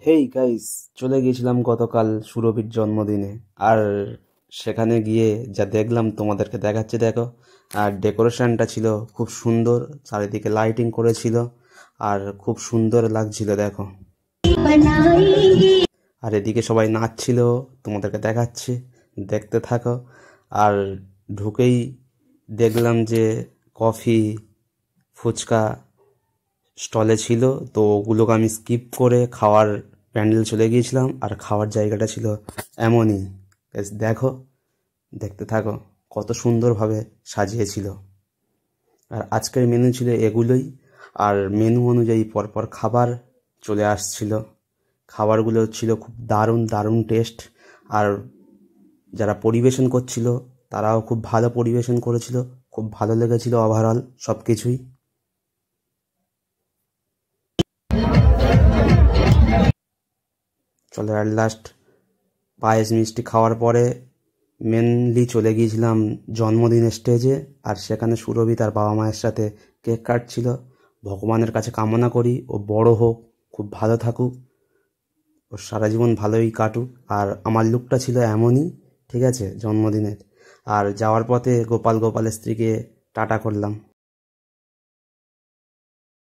Hey guys, চলে গিয়েছিলাম গতকাল সুরভির জন্মদিনে। আর সেখানে গিয়ে যা দেখলাম তোমাদেরকে দেখাচ্ছি, দেখো। আর ডেকোরেশনটা ছিল খুব সুন্দর, চারিদিকে লাইটিং করেছিল আর খুব সুন্দর লাগছিল, দেখো। আর এদিকে সবাই নাচছিল, তোমাদেরকে দেখাচ্ছি, দেখতে থাকো। আর ঢুকেই দেখলাম যে কফি, ফুচকা স্টলে ছিল। তো ওগুলোকে আমি স্কিপ করে খাওয়ার প্যান্ডেল চলে গিয়েছিলাম। আর খাওয়ার জায়গাটা ছিল এমনই, দেখো, দেখতে থাকো, কত সুন্দরভাবে সাজিয়েছিল। আর আজকের মেনু ছিল এগুলোই। আর মেনু অনুযায়ী পরপর খাবার চলে আসছিল। খাবারগুলো ছিল খুব দারুণ দারুণ টেস্ট। আর যারা পরিবেশন করছিল তারাও খুব ভালো পরিবেশন করেছিল, খুব ভালো লেগেছিল ওভারঅল সব কিছুই। চলে আর লাস্ট পায়েস মিষ্টি খাওয়ার পরে মেনলি চলে গিয়েছিলাম জন্মদিনের স্টেজে। আর সেখানে সুরভি তার বাবা মায়ের সাথে কেক কাটছিল। ভগবানের কাছে কামনা করি ও বড় হোক, খুব ভালো থাকুক, ওর সারা জীবন ভালোই কাটুক। আর আমার লুকটা ছিল এমনই, ঠিক আছে, জন্মদিনের। আর যাওয়ার পথে গোপালের স্ত্রীকে টাটা করলাম।